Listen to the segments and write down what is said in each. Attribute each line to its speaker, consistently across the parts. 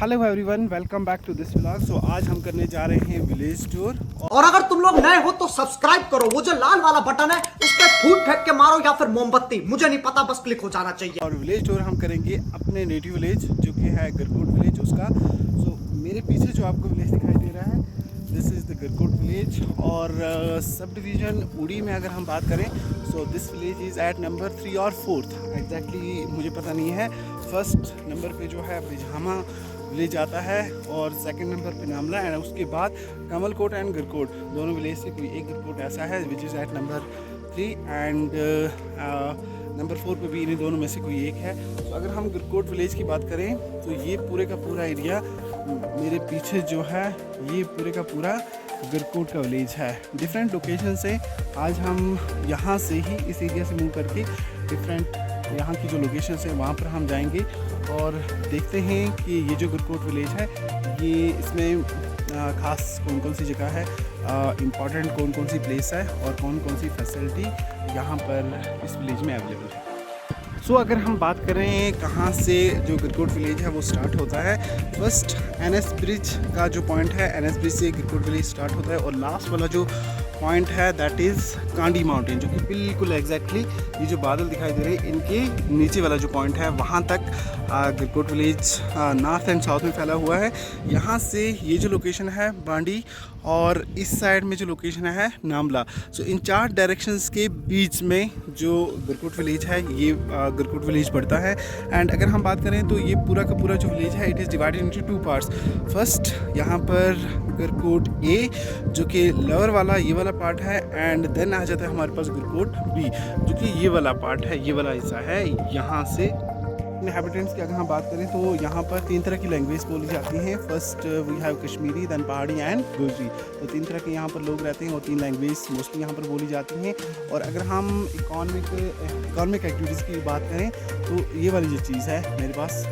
Speaker 1: Hello everyone, welcome back to this vlog. So आज हम करने जा रहे हैं विलेज टूर।
Speaker 2: और अगर तुम लोग नए हो तो सब्सक्राइब करो, वो जो लाल वाला बटन है उस पर फूट फेंक के मारो या फिर मोमबत्ती, मुझे नहीं पता, बस क्लिक हो जाना चाहिए।
Speaker 1: और विलेज टूर हम करेंगे अपने नेटिव विलेज जो कि है गरकोट विलेज उसका। सो मेरे पीछे जो आपको विलेज दिखाई दे रहा है, this is the Garkot village. और सब डिवीज़न उड़ी में अगर हम बात करें, so this village is at number 3 और 4 एग्जैक्टली मुझे पता नहीं है। फर्स्ट नंबर पे जो है बिजहामा विलेज आता है और सेकंड नंबर पे नामला, एंड उसके बाद कमलकोट एंड गरकोट, दोनों विलेज से कोई एक गरकोट ऐसा है which is at number 3 and number 4 पे भी इन्हीं दोनों में से कोई एक है। तो अगर हम गरकोट विलेज की बात करें तो ये पूरे का पूरा एरिया मेरे पीछे जो है, ये पूरे का पूरा गरकोट का विलेज है। डिफरेंट लोकेशन से आज हम यहाँ से ही इस एरिया से मूव करके डिफरेंट यहाँ की जो लोकेशन है वहाँ पर हम जाएंगे और देखते हैं कि ये जो गरकोट विलेज है ये इसमें ख़ास कौन कौन सी जगह है, इम्पॉर्टेंट कौन कौन सी प्लेस है और कौन कौन सी फैसिलिटी यहाँ पर इस विलेज में अवेलेबल है। सो अगर हम बात करें कहाँ से जो गरकोट विलेज है वो स्टार्ट होता है, फर्स्ट NS ब्रिज का जो पॉइंट है, NS ब्रिज से गरकोट विलेज स्टार्ट होता है और लास्ट वाला जो पॉइंट है दैट इज़ कांडी माउंटेन, जो कि बिल्कुल एग्जैक्टली ये जो बादल दिखाई दे रहे हैं इनके नीचे वाला जो पॉइंट है वहाँ तक गरकोट विलेज नॉर्थ एंड साउथ में फैला हुआ है। यहाँ से ये जो लोकेशन है बांडी और इस साइड में जो लोकेशन है नामला, सो इन 4 डायरेक्शंस के बीच में जो गरकोट विलेज है ये गरकोट विलेज पड़ता है। एंड अगर हम बात करें तो ये पूरा का पूरा जो विलेज है it is divided into 2 parts. First यहाँ पर गरकोट ए जो कि लोअर वाला ये वाला पार्ट है, एंड देन आ जाता है हमारे पास गरकोट बी जो कि ये वाला पार्ट है, ये वाला हिस्सा है। यहाँ से इनहैबिटेंट्स की अगर हम बात करें तो यहाँ पर 3 तरह की लैंग्वेज बोली जाती हैं। First we have Kashmiri, then Pahari and Gujari. तो 3 तरह के यहाँ पर लोग रहते हैं और 3 लैंग्वेज मोस्टली यहाँ पर बोली जाती हैं। और अगर हम इकोनॉमिक एक्टिविटीज़ की बात करें तो ये वाली जो चीज़ है मेरे पास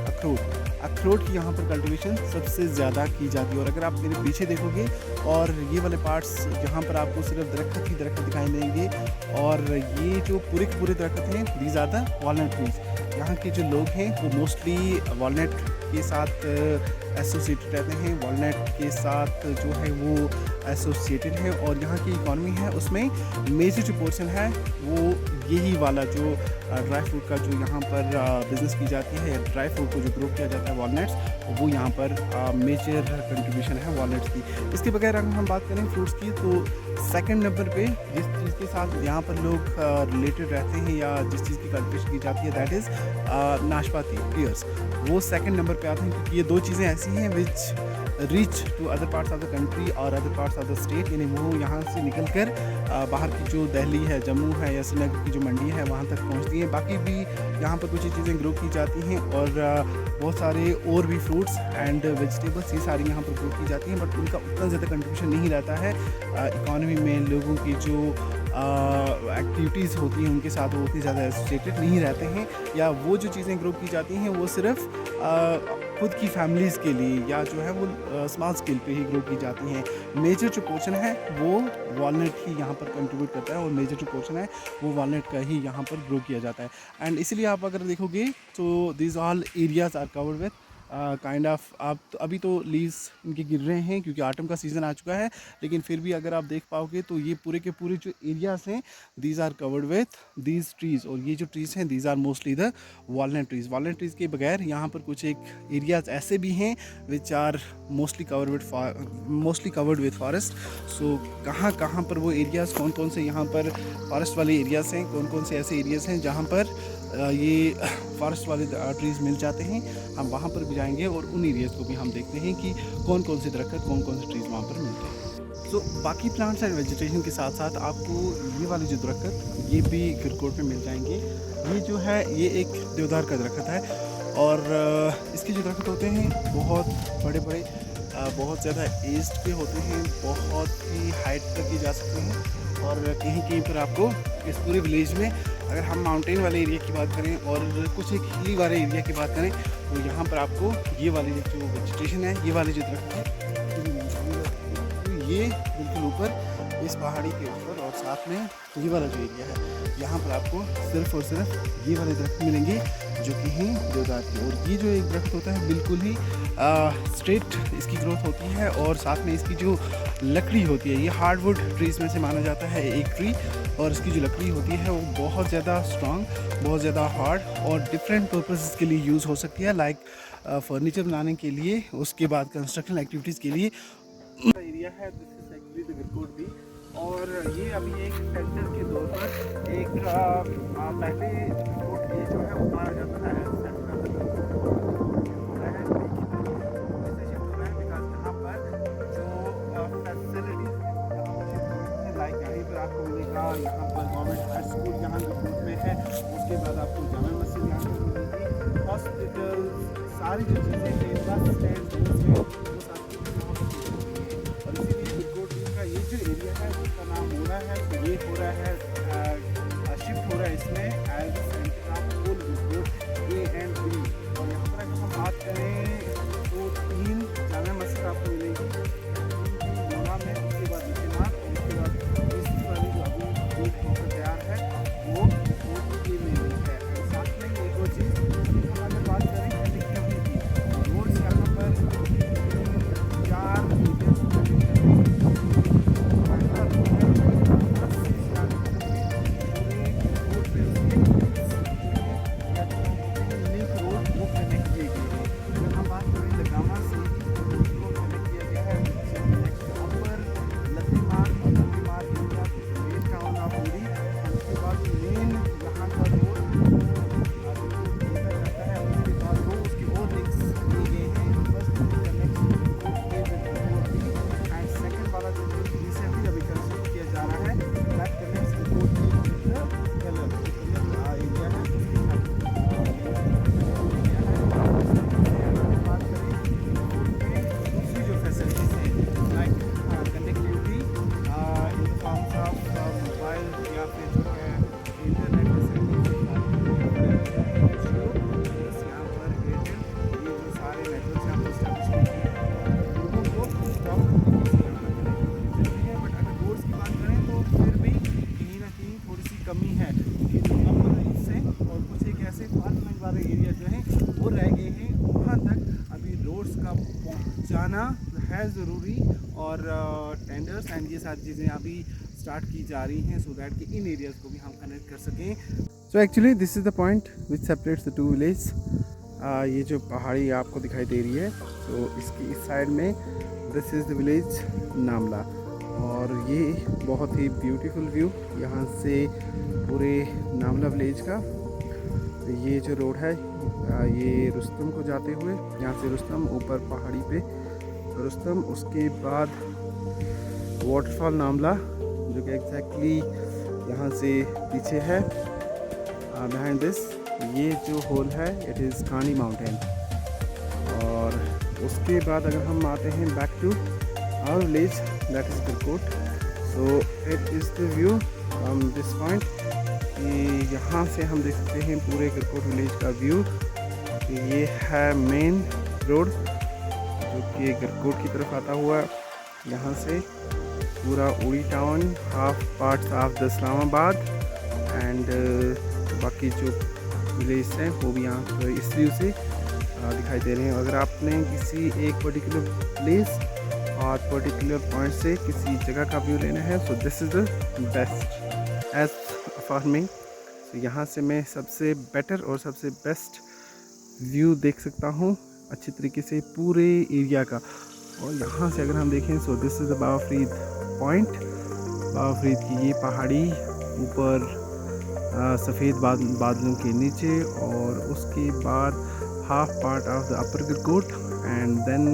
Speaker 1: अखरोट की यहाँ पर कल्टीवेशन सबसे ज़्यादा की जाती है। और अगर आप मेरे पीछे देखोगे और ये वाले पार्ट्स जहाँ पर आपको सिर्फ दरख्त ही दरख्त दिखाई देंगे और ये जो पूरे के पूरे दरख्त हैं these are the walnut trees. यहाँ के जो लोग हैं वो मोस्टली वॉलनट के साथ एसोसिएटेड रहते हैं, वॉलनट के साथ जो है वो एसोसिएटेड है। और यहाँ की इकॉनमी है उसमें मेजर जो पोर्शन है वो यही वाला जो ड्राई फ्रूट का जो यहाँ पर बिज़नेस की जाती है, ड्राई फ्रूट को जो ग्रो किया जाता है वॉलनट्स, वो यहाँ पर मेजर कंट्रीब्यूशन है वॉलनट्स की। इसके बगैर अगर हम बात करें फ्रूट्स की तो सेकंड नंबर पे जिस चीज़ के साथ यहाँ पर लोग रिलेटेड रहते हैं या जिस चीज़ की कल्टिवेशन की जाती है दैट इज़ नाशपाती, पियर्स, वो सेकंड नंबर पे आते हैं क्योंकि ये 2 चीज़ें ऐसी हैं which reach to other parts of the country और other parts of the state, यानी वो यहाँ से निकल कर बाहर की जो दिल्ली है, जम्मू है या श्रीनगर की जो मंडी है वहाँ तक पहुँचती हैं। बाकी भी यहाँ पर कुछ चीज़ें ग्रो की जाती हैं और बहुत सारे और भी फ्रूट्स एंड वेजिटेबल्स ये सारी यहाँ पर ग्रो की जाती हैं, बट उनका उतना ज़्यादा कंट्रीब्यूशन नहीं रहता है इकॉनमी में। लोगों की जो एक्टिविटीज़ होती हैं उनके साथ वो उतनी ज़्यादा एसोसिएटेड नहीं रहते हैं, या वो जो चीज़ें ग्रो की जाती हैं वो सिर्फ खुद की फैमिलीज़ के लिए या जो है वो स्मॉल स्केल पे ही ग्रो की जाती हैं। मेजर जो पोर्शन है वो वॉलनट ही यहाँ पर कंट्रीब्यूट करता है और मेजर जो पोर्शन है वो वॉलनट का ही यहाँ पर ग्रो किया जाता है। एंड इसीलिए आप अगर देखोगे तो this all areas are covered with kind of, आप तो अभी तो लीव्स इनके गिर रहे हैं क्योंकि ऑटम का सीज़न आ चुका है, लेकिन फिर भी अगर आप देख पाओगे तो ये पूरे के पूरे जो एरियाज़ हैं these are covered with these trees. और ये जो ट्रीज़ हैं these are mostly the walnut trees. Walnut trees के बगैर यहाँ पर कुछ एक एरियाज़ ऐसे भी हैं which are mostly covered with forest. So कहाँ कहाँ पर वो एरियाज़, कौन कौन से यहाँ पर फॉरेस्ट वाले एरियाज़ हैं, कौन कौन से ऐसे एरियाज़ हैं जहाँ पर ये फॉरेस्ट वाले ट्रीज़ मिल जाते हैं, हम वहाँ पर भी जाएंगे और उन एरियाज़ को भी हम देखते हैं कि कौन कौन से दरख्त, कौन कौन से ट्रीज़ वहाँ पर मिलते हैं। तो बाकी प्लांट्स एंड वेजिटेशन के साथ साथ आपको ये वाले जो दरख्त ये भी गरकोट में मिल जाएंगे। ये जो है ये एक देवदार का दरख्त है और इसके जो दरख्त होते हैं बहुत बड़े बड़े, बहुत ज़्यादा एज्ड के होते हैं, बहुत ही हाइट तक ही जा सकते हैं। और कहीं कहीं पर आपको इस पूरे विलेज में अगर हम माउंटेन वाले एरिया की बात करें और कुछ एक हिली वाले एरिया की बात करें तो यहाँ पर आपको ये वाली जो वेजिटेशन है, ये वाली जो दरख्त है, तो ये बिल्कुल ऊपर इस पहाड़ी के ऊपर और साथ में ये वाला जो एरिया है यहाँ पर आपको सिर्फ और सिर्फ ये वाले दरख्त मिलेंगे जो कि हैं देवदार के। और ये जो एक दरख्त होता है बिल्कुल ही स्ट्रेट इसकी ग्रोथ होती है और साथ में इसकी जो लकड़ी होती है ये हार्डवुड ट्रीज़ में से माना जाता है एक ट्री। और इसकी जो लकड़ी होती है वो बहुत ज़्यादा स्ट्रॉन्ग, बहुत ज़्यादा हार्ड और डिफरेंट पर्पसेस के लिए यूज़ हो सकती है, लाइक फर्नीचर बनाने के लिए, उसके बाद कंस्ट्रक्शन एक्टिविटीज़ के लिए एरिया है। दिस इज एक्चुअली द गरकोट भी। और ये अभी एक टेंडर के तौर पर एक पहले गरकोट ये जो है वो माना जाता है आपको मिलेगा यहाँ पर गवर्नमेंट हाई स्कूल यहाँ गरकोट में है, उसके बाद आपको जामा मस्जिद यहाँ पर मिलेगी, हॉस्पिटल, सारी जो चीज़ें हैं, बस स्टैंड, वो सारी चीज़ें। और इसीलिए गरकोट का ये जो एरिया है उसका नाम हो रहा है, तो ये हो रहा है शिफ्ट हो रहा है इसमें as a centre of full Garkot A and B. और यहाँ पर अगर हम बात करें तो 3 जामा मस्जिद आपको मिलेगी में, उसके बाद निशानात, उसके बाद तीसरी वाली जो अभी एक तैयार है वो ये में है। साथ में एक और चीज़ अगर बात करें कनेक्टिविटी की, रोड्स यहाँ पर 4 लिंक रोड वो कनेक्ट किए गए हैं। अगर हम बात करें लगामा से कनेक्ट किया गया है एरिया जो है वो रह गए हैं। वहाँ तक अभी रोड्स का पहुँचाना है ज़रूरी और टेंडर्स एंड ये सारी चीज़ें अभी स्टार्ट की जा रही हैं सो दैट कि इन एरियाज़ को भी हम कनेक्ट कर सकें। So actually this is the point which separates the 2 village. ये जो पहाड़ी आपको दिखाई दे रही है तो इसकी इस साइड में दिस इज़ द विलेज नामला। और ये बहुत ही ब्यूटीफुल व्यू यहाँ से पूरे नामला विलेज का। तो ये जो रोड है ये रुस्तम को जाते हुए, यहाँ से रुस्तम ऊपर पहाड़ी पे रुस्तम, उसके बाद वाटरफॉल नामला जो कि एग्जैक्टली यहाँ से पीछे है बिहाइंड दिस। ये जो होल है इट इज़ कानी माउंटेन। और उसके बाद अगर हम आते हैं back to our village that is Garkot. So it is the view from this point कि यहाँ से हम देख सकते हैं पूरे गरकोट विलेज का व्यू। ये है मेन रोड जो कि गरकोट की तरफ आता हुआ, यहाँ से पूरा उड़ी town, half parts of the Islamabad and बाकी जो विलेज हैं वो भी यहाँ पर इस व्यू से दिखाई दे रहे हैं। अगर आपने किसी एक पर्टिकुलर प्लेस और पर्टिकुलर पॉइंट से किसी जगह का व्यू लेना है so this is the best edge for me. तो यहाँ से मैं सबसे बेटर और सबसे बेस्ट व्यू देख सकता हूँ अच्छी तरीके से पूरे एरिया का। और यहाँ से अगर हम देखें so this is the Baba Farid point. Baba Farid की ये पहाड़ी ऊपर सफ़ेद बादलों के नीचे, और उसके बाद half part of the upper Garkot and then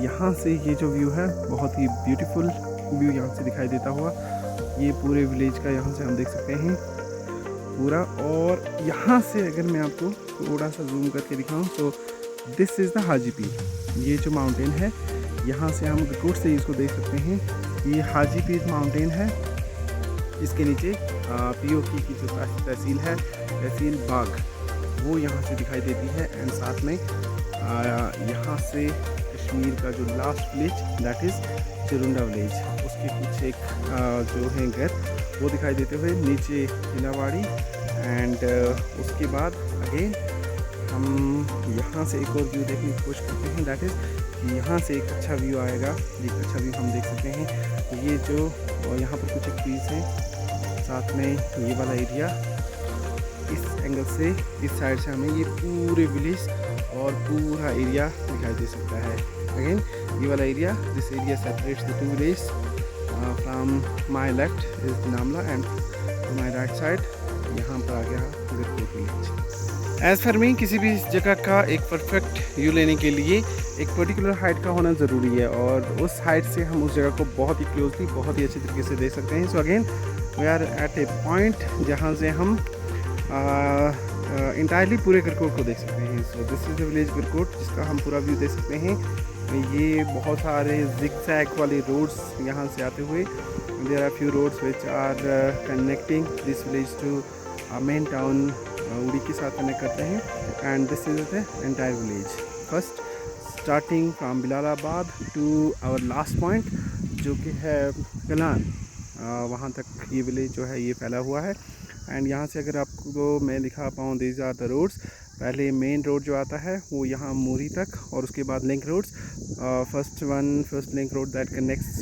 Speaker 1: यहाँ से ये जो व्यू है बहुत ही ब्यूटीफुल व्यू यहाँ से दिखाई देता हुआ। ये पूरे विलेज का यहाँ से हम देख सकते हैं पूरा। और यहाँ से अगर मैं आपको थोड़ा सा जूम करके दिखाऊं तो this is the Haji Pir. ये जो माउंटेन है यहाँ से हम गरकोट से इसको देख सकते हैं। ये हाजी पीर माउंटेन है, इसके नीचे POK की जो तहसील है, तहसील बाग, वो यहाँ से दिखाई देती है। एंड साथ में यहाँ से कश्मीर का जो last village that is Chirunda village, उसके पीछे एक जो है घर वो दिखाई देते हुए नीचे हिलावाड़ी एंड उसके बाद अगेन हम यहाँ से एक और व्यू देखने की कोशिश करते हैं, दैट इज़ कि यहाँ से एक अच्छा व्यू आएगा, एक अच्छा व्यू हम देख सकते हैं। ये जो यहाँ पर कुछ ट्रीज़ हैं, साथ में ये वाला एरिया, इस एंगल से इस साइड से हमें ये पूरे विलेज और पूरा एरिया दिखाई दे सकता है। अगेन ये वाला area, this area separates the two village, from my left is Namla and my right side यहाँ पर आ गया Garkot village. As for me किसी भी जगह का एक परफेक्ट व्यू लेने के लिए एक पर्टिकुलर हाइट का होना ज़रूरी है और उस हाइट से हम उस जगह को बहुत ही क्लोजली, बहुत ही अच्छे तरीके से देख सकते हैं। So again we are at a point जहाँ से हम इंटायरली पूरे गरकोट को देख सकते हैं। So this is the village Garkot जिसका हम पूरा व्यू देख सकते हैं। ये बहुत सारे जिगजैग वाले रोड्स यहाँ से आते हुए, there are few roads which are connecting this village to main town Uri के साथ कनेक्ट करते हैं and this is the entire village. First starting from Bilalabad to our last point जो कि है कलान, वहाँ तक ये विलेज जो है ये फैला हुआ है। एंड यहाँ से अगर आपको मैं दिखा पाऊँ, दीज आर द रोड्स। पहले मेन रोड जो आता है वो यहाँ मोरी तक और उसके बाद link roads. First link road that connects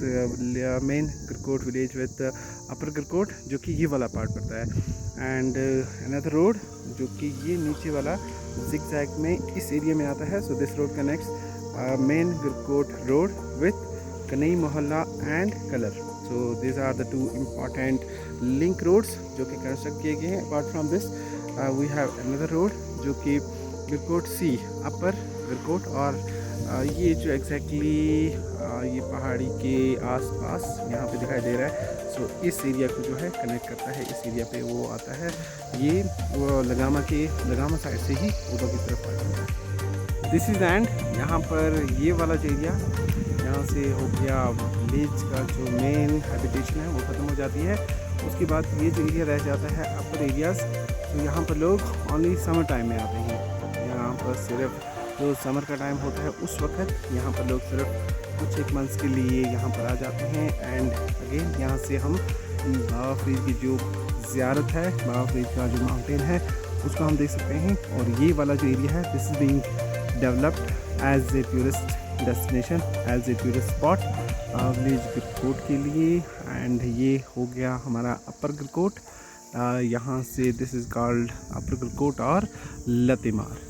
Speaker 1: main Garkot village with upper Garkot, जो कि ये वाला पार्ट पड़ता है। एंड अनदर रोड जो कि ये नीचे वाला जिगजैग में इस एरिया में आता है। So this road connects main Garkot road with Kanai Mohalla and Kalar. So this are the two important link roads जो कि कंस्ट्रक्ट किए गए हैं। Apart from this we have another road जो कि गरकोट सी अपर गरकोट, और ये जो एग्जैक्टली ये पहाड़ी के आसपास यहाँ पे दिखाई दे रहा है। सो इस एरिया को जो है कनेक्ट करता है, इस एरिया पे वो आता है, ये वो लगामा साइड से ही ऊपर की तरफ आता है। दिस इज़ एंड यहाँ पर ये वाला जो एरिया यहाँ से हो गया विलेज का जो मेन हैबिटेशन है वो ख़त्म हो जाती है। उसके बाद ये जो एरिया रह जाता है अपर एरियाज़, तो यहाँ पर लोग ओनली समर टाइम में आते हैं। यहाँ पर सिर्फ जो समर का टाइम होता है उस वक्त यहाँ पर लोग सिर्फ कुछ एक मंथ्स के लिए यहाँ पर आ जाते हैं। एंड अगेन यहाँ से हम बाबा फरीद की जो ज़ियारत है, बाबा फरीद का जो माउंटेन है उसको हम देख सकते हैं। और ये वाला जो एरिया है this is being developed as a tourist destination, as a tourist spot village Garkot के लिए। एंड ये हो गया हमारा अपर गरकोट, यहाँ से दिस इज़ कॉल्ड अपर गरकोट और लतेमार।